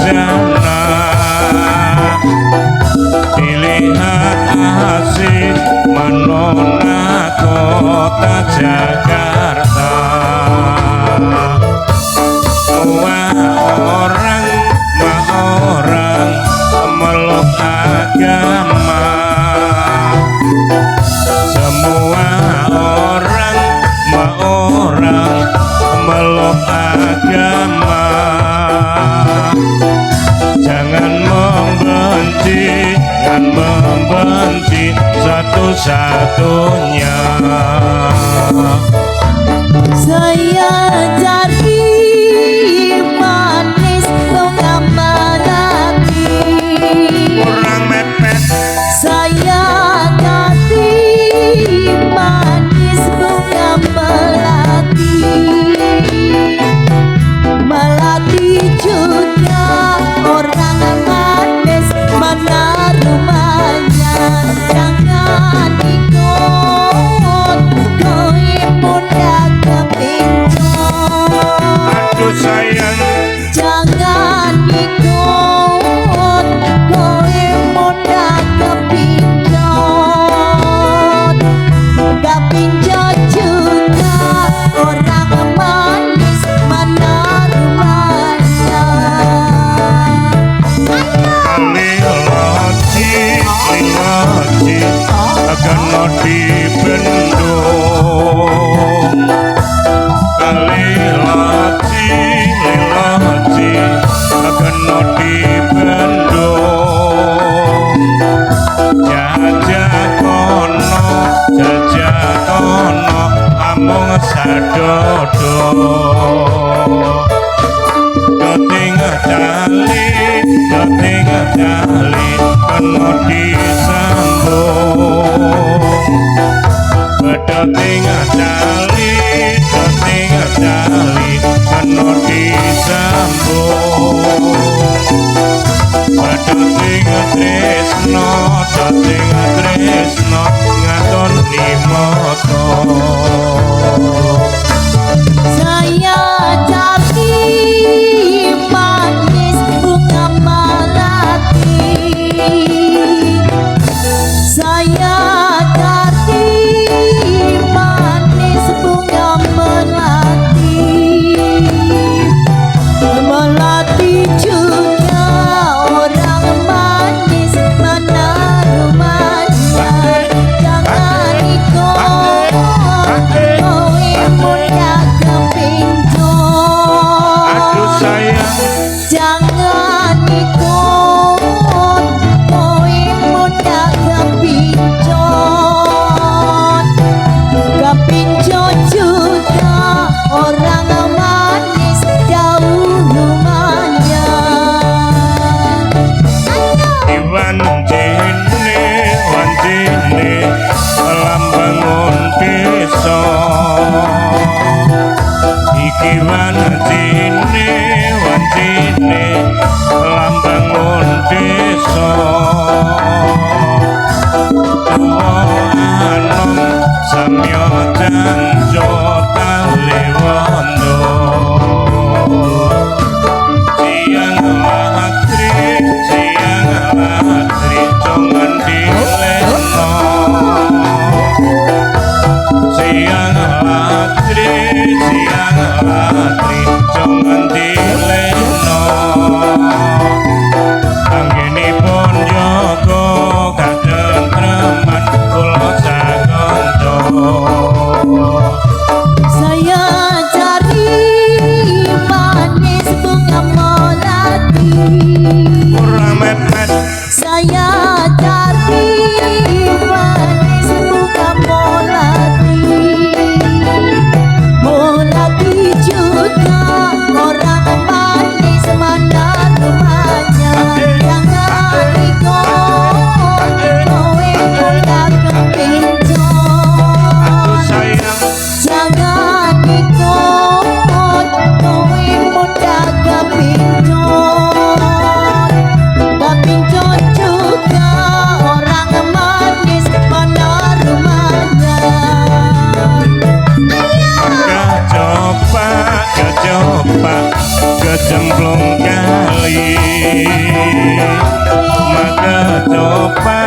sarjana dilihat asik menona kota Jakarta. Semua orang meluk agama, semua orang meluk agama. Jangan membenci satu-satunya. Saya jadi manis bunga melati, Kurang mepet. saya jadi manis bunga melati. Melati juga orang manis, mana rumahnya? Jangan ikut koi muda kepincut. Aduh sayang, Jangan ikut koi muda kepincut. Kepincut juga orang manis, mana rumahnya? liloji kena dibendung. Liloji kena dibendung. Jajak kono amung sadodo. Joting cali kena disambung. Joting cali kena disambung. Joting tresno ngaton limoto. Saya jadi manis bunga melati. Saya jadi manis bunga melati. Melati juga orang manis, mana rumahnya? Jangan ikut koi muda kepincut. Aduh sayang, Jangan ikut koi muda kepincut. Kepincut juga orang manis, jauh rumahnya. wancine lambangun desa. Iki wancine lambangun desa. Tuwa anom samya janjo taliwando. Siang latri jongan dileno. Siang latri jongan dileno. Anggenipun jaga katentreman kula sakanto. Saya cari manis bunga melati. Kurang mepet. Saya cari manis bunga melati. Melati juga orang manis, mana rumahnya? Jangan ikut koi muda kepincut. Sayang, Jangan ikut koi muda kepincut. Kepincut juga orang manis, mana rumahnya? kecopak kecemplung kali maka coba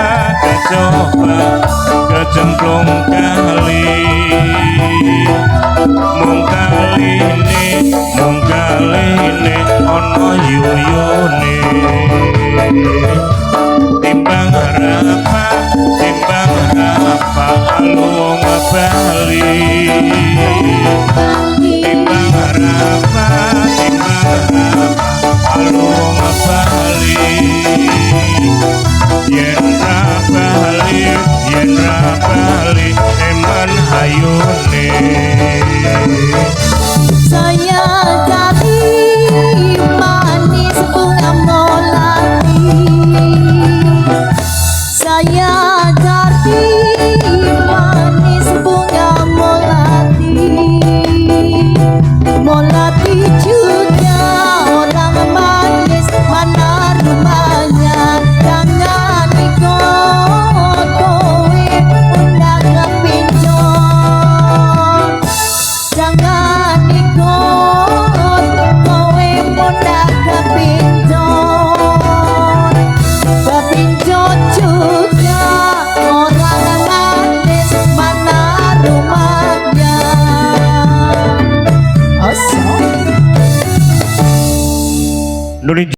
kecemplung kali mung kaline ono yuyune timbang rapa alung bali